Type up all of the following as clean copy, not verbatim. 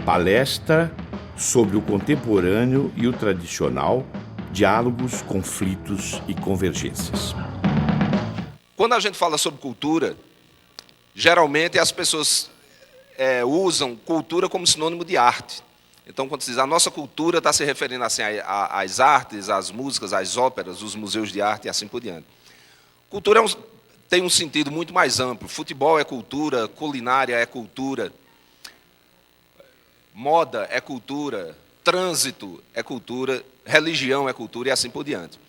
Palestra sobre o contemporâneo e o tradicional, diálogos, conflitos e convergências. Quando a gente fala sobre cultura, geralmente as pessoas usam cultura como sinônimo de arte. Então, quando se diz a nossa cultura, está se referindo assim, às artes, às músicas, às óperas, os museus de arte e assim por diante. Cultura tem um sentido muito mais amplo. Futebol é cultura, culinária é cultura, moda é cultura, trânsito é cultura, religião é cultura e assim por diante.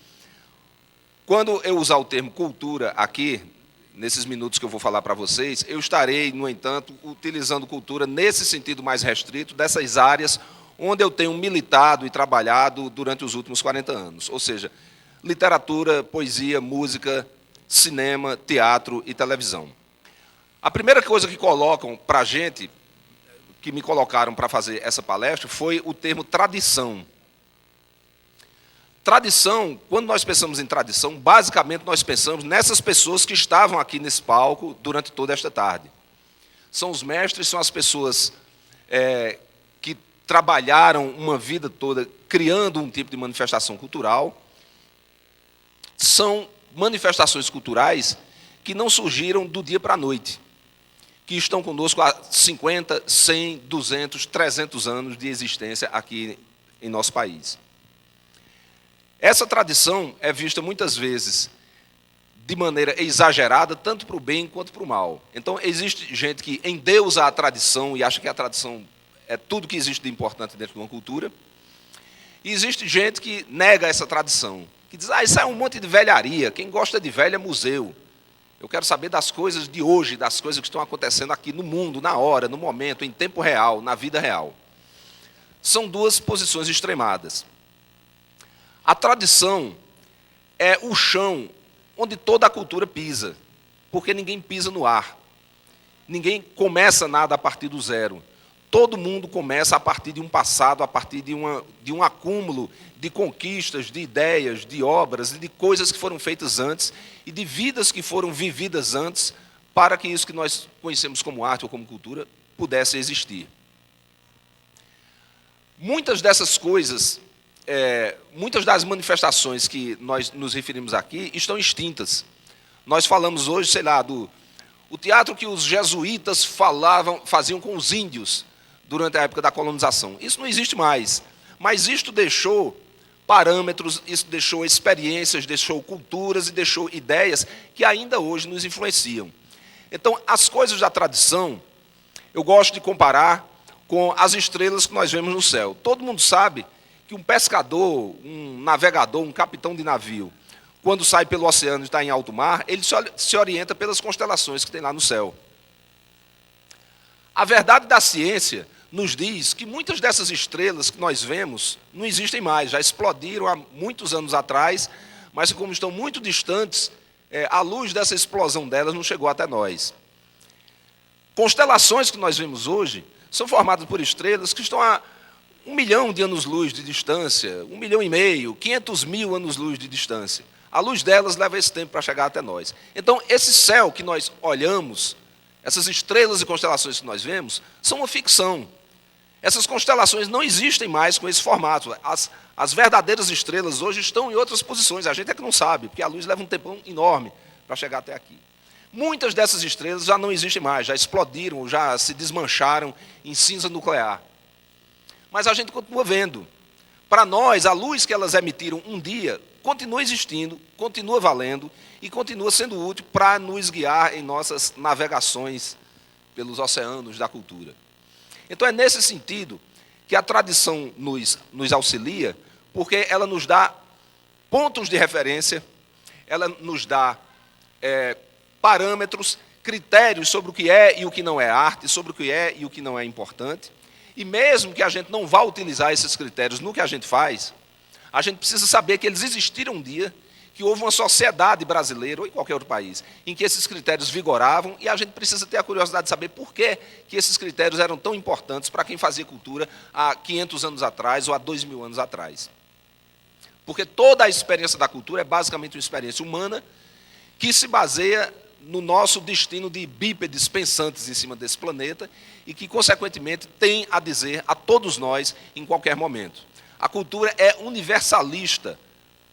Quando eu usar o termo cultura aqui, nesses minutos que eu vou falar para vocês, eu estarei, no entanto, utilizando cultura nesse sentido mais restrito, dessas áreas onde eu tenho militado e trabalhado durante os últimos 40 anos. Ou seja, literatura, poesia, música, cinema, teatro e televisão. A primeira coisa que colocam para a gente, que me colocaram para fazer essa palestra, foi o termo tradição. Tradição, quando nós pensamos em tradição, basicamente nós pensamos nessas pessoas que estavam aqui nesse palco durante toda esta tarde. São os mestres, são as pessoas que trabalharam uma vida toda criando um tipo de manifestação cultural. São manifestações culturais que não surgiram do dia para a noite, que estão conosco há 50, 100, 200, 300 anos de existência aqui em nosso país. Essa tradição é vista muitas vezes de maneira exagerada, tanto para o bem quanto para o mal. Então, existe gente que endeusa a tradição e acha que a tradição é tudo que existe de importante dentro de uma cultura. E existe gente que nega essa tradição, que diz, isso é um monte de velharia, quem gosta de velho é museu. Eu quero saber das coisas de hoje, das coisas que estão acontecendo aqui no mundo, na hora, no momento, em tempo real, na vida real. São duas posições extremadas. A tradição é o chão onde toda a cultura pisa, porque ninguém pisa no ar. Ninguém começa nada a partir do zero. Todo mundo começa a partir de um passado, a partir de um acúmulo de conquistas, de ideias, de obras, de coisas que foram feitas antes e de vidas que foram vividas antes para que isso que nós conhecemos como arte ou como cultura pudesse existir. Muitas dessas coisas, muitas das manifestações que nós nos referimos aqui estão extintas. Nós falamos hoje, sei lá, o teatro que os jesuítas faziam com os índios durante a época da colonização. Isso não existe mais, mas isto deixou parâmetros, isso deixou experiências, deixou culturas e deixou ideias que ainda hoje nos influenciam. Então, as coisas da tradição, eu gosto de comparar com as estrelas que nós vemos no céu. Todo mundo sabe que um pescador, um navegador, um capitão de navio, quando sai pelo oceano e está em alto mar, ele se orienta pelas constelações que tem lá no céu. A verdade da ciência nos diz que muitas dessas estrelas que nós vemos não existem mais, já explodiram há muitos anos atrás, mas como estão muito distantes, a luz dessa explosão delas não chegou até nós. Constelações que nós vemos hoje são formadas por estrelas que estão a 1 milhão de anos-luz de distância, 1,5 milhão, 500 mil anos-luz de distância. A luz delas leva esse tempo para chegar até nós. Então, esse céu que nós olhamos, essas estrelas e constelações que nós vemos, são uma ficção. Essas constelações não existem mais com esse formato. As verdadeiras estrelas hoje estão em outras posições. A gente é que não sabe, porque a luz leva um tempão enorme para chegar até aqui. Muitas dessas estrelas já não existem mais, já explodiram, já se desmancharam em cinza nuclear. Mas a gente continua vendo. Para nós, a luz que elas emitiram um dia continua existindo, continua valendo e continua sendo útil para nos guiar em nossas navegações pelos oceanos da cultura. Então, é nesse sentido que a tradição nos auxilia, porque ela nos dá pontos de referência, ela nos dá parâmetros, critérios sobre o que é e o que não é arte, sobre o que é e o que não é importante. E mesmo que a gente não vá utilizar esses critérios no que a gente faz, a gente precisa saber que eles existiram um dia, que houve uma sociedade brasileira, ou em qualquer outro país, em que esses critérios vigoravam, e a gente precisa ter a curiosidade de saber por que esses critérios eram tão importantes para quem fazia cultura há 500 anos atrás ou há 2.000 anos atrás. Porque toda a experiência da cultura é basicamente uma experiência humana que se baseia no nosso destino de bípedes pensantes em cima desse planeta e que, consequentemente, tem a dizer a todos nós em qualquer momento. A cultura é universalista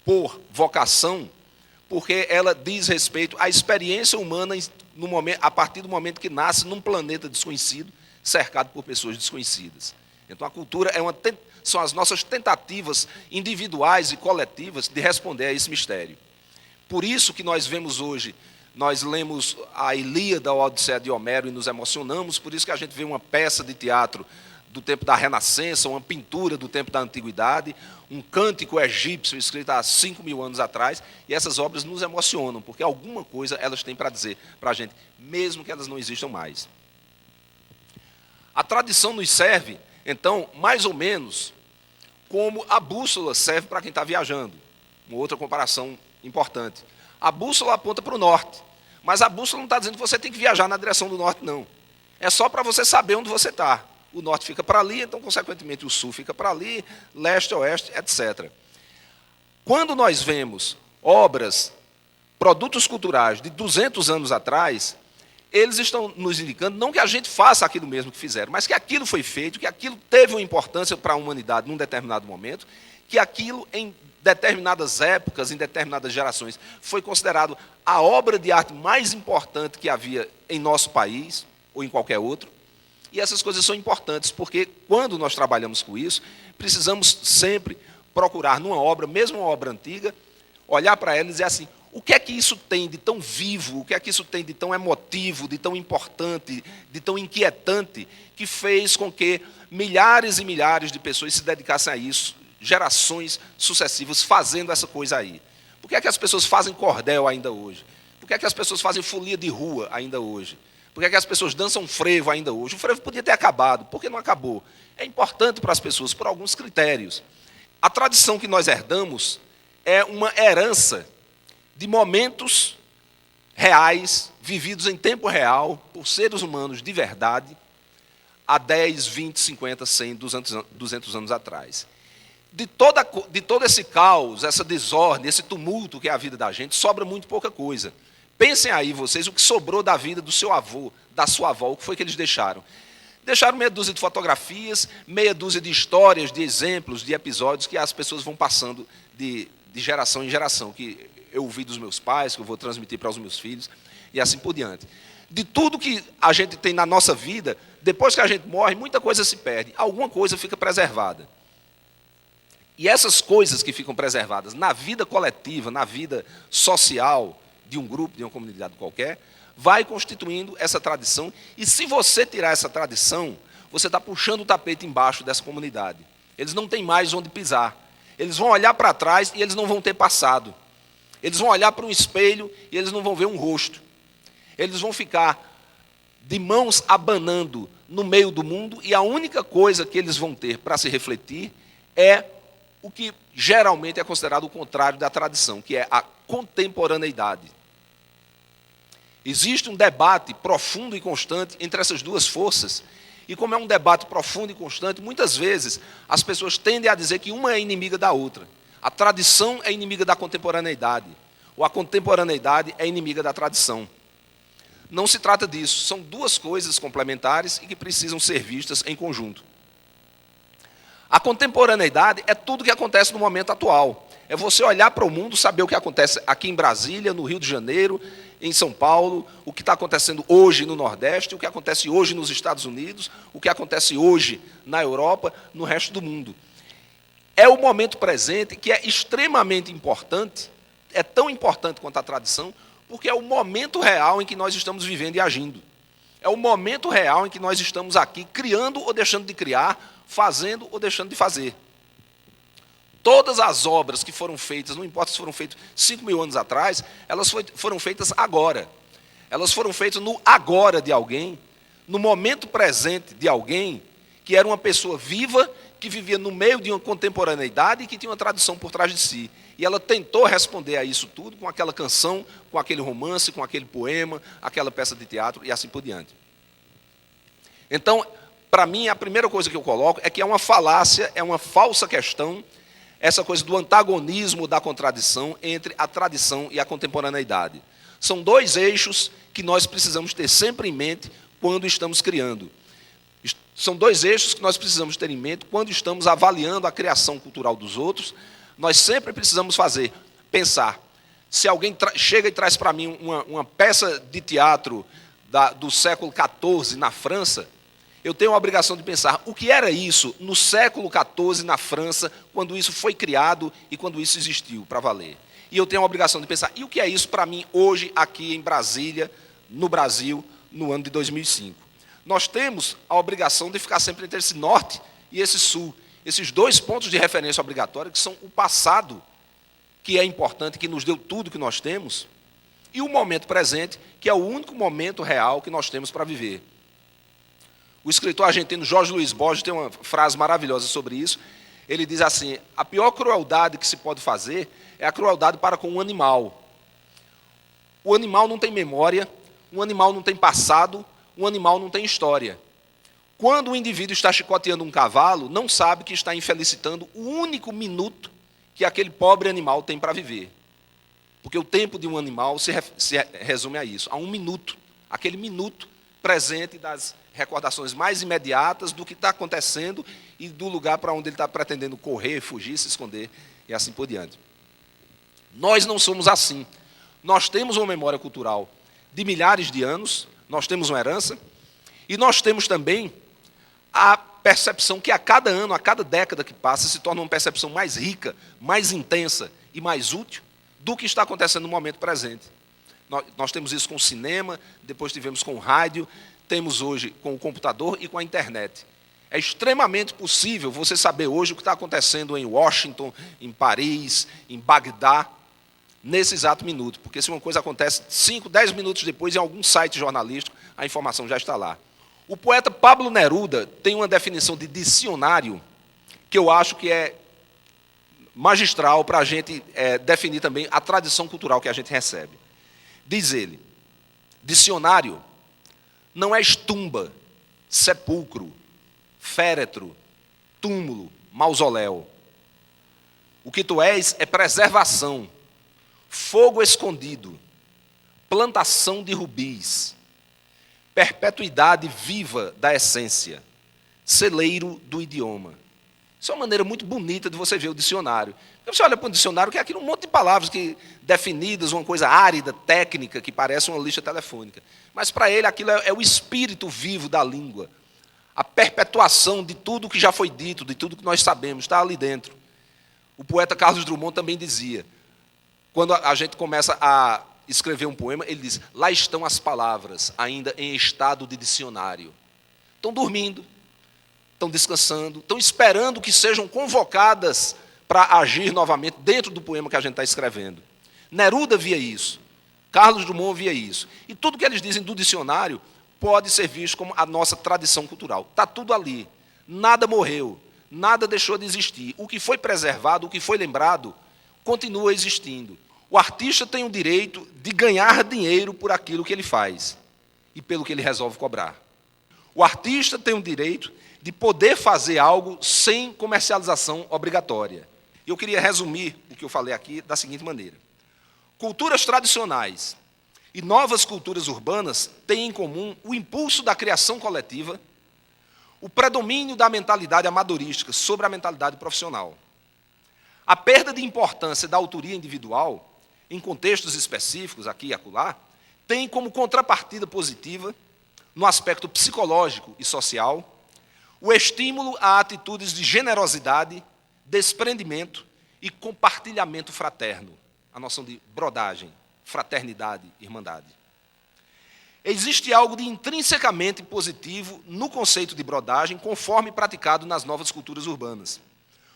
por vocação, porque ela diz respeito à experiência humana no momento, a partir do momento que nasce num planeta desconhecido, cercado por pessoas desconhecidas. Então, a cultura são as nossas tentativas individuais e coletivas de responder a esse mistério. Por isso que nós vemos hoje, nós lemos a Ilíada, a Odisseia de Homero e nos emocionamos, por isso que a gente vê uma peça de teatro do tempo da Renascença, uma pintura do tempo da Antiguidade, um cântico egípcio escrito há 5.000 anos atrás, e essas obras nos emocionam, porque alguma coisa elas têm para dizer para a gente, mesmo que elas não existam mais. A tradição nos serve, então, mais ou menos, como a bússola serve para quem está viajando. Uma outra comparação importante. A bússola aponta para o norte, mas a bússola não está dizendo que você tem que viajar na direção do norte, não. É só para você saber onde você está. O norte fica para ali, então, consequentemente, o sul fica para ali, leste, oeste, etc. Quando nós vemos obras, produtos culturais de 200 anos atrás, eles estão nos indicando, não que a gente faça aquilo mesmo que fizeram, mas que aquilo foi feito, que aquilo teve uma importância para a humanidade num determinado momento, que aquilo, em determinadas épocas, em determinadas gerações, foi considerado a obra de arte mais importante que havia em nosso país, ou em qualquer outro. E essas coisas são importantes, porque quando nós trabalhamos com isso, precisamos sempre procurar numa obra, mesmo uma obra antiga, olhar para ela e dizer assim, o que é que isso tem de tão vivo, o que é que isso tem de tão emotivo, de tão importante, de tão inquietante, que fez com que milhares e milhares de pessoas se dedicassem a isso, gerações sucessivas fazendo essa coisa aí. Por que é que as pessoas fazem cordel ainda hoje? Por que é que as pessoas fazem folia de rua ainda hoje? Por que é que as pessoas dançam frevo ainda hoje? O frevo podia ter acabado, por que não acabou? É importante para as pessoas por alguns critérios. A tradição que nós herdamos é uma herança de momentos reais, vividos em tempo real, por seres humanos de verdade, há 10, 20, 50, 100, 200 anos atrás. De todo esse caos, essa desordem, esse tumulto que é a vida da gente, sobra muito pouca coisa. Pensem aí, vocês, o que sobrou da vida do seu avô, da sua avó, o que foi que eles deixaram? Deixaram meia dúzia de fotografias, meia dúzia de histórias, de exemplos, de episódios que as pessoas vão passando de geração em geração, que eu ouvi dos meus pais, que eu vou transmitir para os meus filhos, e assim por diante. De tudo que a gente tem na nossa vida, depois que a gente morre, muita coisa se perde, alguma coisa fica preservada. E essas coisas que ficam preservadas na vida coletiva, na vida social de um grupo, de uma comunidade qualquer, vai constituindo essa tradição, e se você tirar essa tradição, você está puxando o tapete embaixo dessa comunidade. Eles não têm mais onde pisar. Eles vão olhar para trás e eles não vão ter passado. Eles vão olhar para um espelho e eles não vão ver um rosto. Eles vão ficar de mãos abanando no meio do mundo, e a única coisa que eles vão ter para se refletir é o que geralmente é considerado o contrário da tradição, que é a contemporaneidade. Existe um debate profundo e constante entre essas duas forças, e como é um debate profundo e constante, muitas vezes as pessoas tendem a dizer que uma é inimiga da outra. A tradição é inimiga da contemporaneidade, ou a contemporaneidade é inimiga da tradição. Não se trata disso, são duas coisas complementares e que precisam ser vistas em conjunto. A contemporaneidade é tudo o que acontece no momento atual. É você olhar para o mundo, saber o que acontece aqui em Brasília, no Rio de Janeiro, em São Paulo, o que está acontecendo hoje no Nordeste, o que acontece hoje nos Estados Unidos, o que acontece hoje na Europa, no resto do mundo. É o momento presente que é extremamente importante, é tão importante quanto a tradição, porque é o momento real em que nós estamos vivendo e agindo. É o momento real em que nós estamos aqui criando ou deixando de criar, fazendo ou deixando de fazer. Todas as obras que foram feitas, não importa se foram feitas 5.000 anos atrás, elas foram feitas agora. Elas foram feitas no agora de alguém, no momento presente de alguém, que era uma pessoa viva, que vivia no meio de uma contemporaneidade e que tinha uma tradição por trás de si. E ela tentou responder a isso tudo com aquela canção, com aquele romance, com aquele poema, aquela peça de teatro e assim por diante. Então, para mim, a primeira coisa que eu coloco é que é uma falácia, é uma falsa questão, essa coisa do antagonismo, da contradição entre a tradição e a contemporaneidade. São dois eixos que nós precisamos ter sempre em mente quando estamos criando. São dois eixos que nós precisamos ter em mente quando estamos avaliando a criação cultural dos outros. Nós sempre precisamos pensar. Se alguém chega e traz para mim uma peça de teatro do século XIV na França, eu tenho a obrigação de pensar o que era isso no século XIV na França, quando isso foi criado e quando isso existiu para valer. E eu tenho a obrigação de pensar, e o que é isso para mim hoje, aqui em Brasília, no Brasil, no ano de 2005? Nós temos a obrigação de ficar sempre entre esse norte e esse sul. Esses dois pontos de referência obrigatória, que são o passado, que é importante, que nos deu tudo que nós temos, e o momento presente, que é o único momento real que nós temos para viver. O escritor argentino Jorge Luiz Borges tem uma frase maravilhosa sobre isso. Ele diz assim: a pior crueldade que se pode fazer é a crueldade para com um animal. O animal não tem memória, um animal não tem passado, um animal não tem história. Quando o indivíduo está chicoteando um cavalo, não sabe que está infelicitando o único minuto que aquele pobre animal tem para viver. Porque o tempo de um animal se resume a isso, a um minuto. Aquele minuto presente das recordações mais imediatas do que está acontecendo e do lugar para onde ele está pretendendo correr, fugir, se esconder e assim por diante. Nós não somos assim. Nós temos uma memória cultural de milhares de anos, nós temos uma herança, e nós temos também a percepção que a cada ano, a cada década que passa, se torna uma percepção mais rica, mais intensa e mais útil do que está acontecendo no momento presente. Nós temos isso com o cinema, depois tivemos com o rádio, temos hoje com o computador e com a internet. É extremamente possível você saber hoje o que está acontecendo em Washington, em Paris, em Bagdá, nesse exato minuto. Porque se uma coisa acontece 5, 10 minutos depois, em algum site jornalístico, a informação já está lá. O poeta Pablo Neruda tem uma definição de dicionário que eu acho que é magistral para a gente definir também a tradição cultural que a gente recebe. Diz ele: dicionário não és tumba, sepulcro, féretro, túmulo, mausoléu. O que tu és é preservação, fogo escondido, plantação de rubis, perpetuidade viva da essência, celeiro do idioma. Isso é uma maneira muito bonita de você ver o dicionário. Você olha para um dicionário que é aquilo, um monte de palavras definidas, uma coisa árida, técnica, que parece uma lista telefônica. Mas para ele aquilo é o espírito vivo da língua. A perpetuação de tudo que já foi dito, de tudo que nós sabemos, está ali dentro. O poeta Carlos Drummond também dizia, quando a gente começa a escrever um poema, ele diz: lá estão as palavras, ainda em estado de dicionário. Estão dormindo, estão descansando, estão esperando que sejam convocadas para agir novamente dentro do poema que a gente está escrevendo. Neruda via isso, Carlos Drummond via isso. E tudo que eles dizem do dicionário pode ser visto como a nossa tradição cultural. Está tudo ali, nada morreu, nada deixou de existir. O que foi preservado, o que foi lembrado, continua existindo. O artista tem o direito de ganhar dinheiro por aquilo que ele faz e pelo que ele resolve cobrar. O artista tem o direito de poder fazer algo sem comercialização obrigatória. E eu queria resumir o que eu falei aqui da seguinte maneira: culturas tradicionais e novas culturas urbanas têm em comum o impulso da criação coletiva, o predomínio da mentalidade amadorística sobre a mentalidade profissional. A perda de importância da autoria individual, em contextos específicos, aqui e acolá, tem como contrapartida positiva, no aspecto psicológico e social, o estímulo a atitudes de generosidade, desprendimento e compartilhamento fraterno, a noção de brodagem, fraternidade, irmandade. Existe algo de intrinsecamente positivo no conceito de brodagem, conforme praticado nas novas culturas urbanas.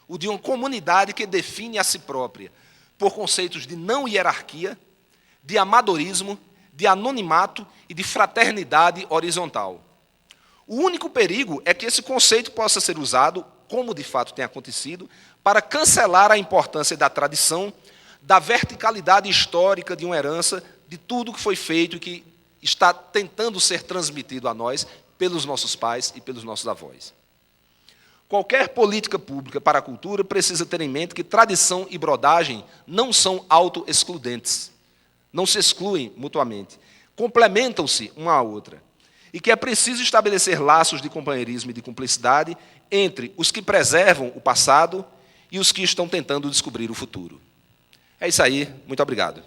O de uma comunidade que define a si própria por conceitos de não hierarquia, de amadorismo, de anonimato e de fraternidade horizontal. O único perigo é que esse conceito possa ser usado, como de fato tem acontecido, para cancelar a importância da tradição, da verticalidade histórica de uma herança, de tudo que foi feito e que está tentando ser transmitido a nós pelos nossos pais e pelos nossos avós. Qualquer política pública para a cultura precisa ter em mente que tradição e brodagem não são autoexcludentes. não se excluem mutuamente, complementam-se uma à outra, e que é preciso estabelecer laços de companheirismo e de cumplicidade entre os que preservam o passado e os que estão tentando descobrir o futuro. É isso aí, muito obrigado.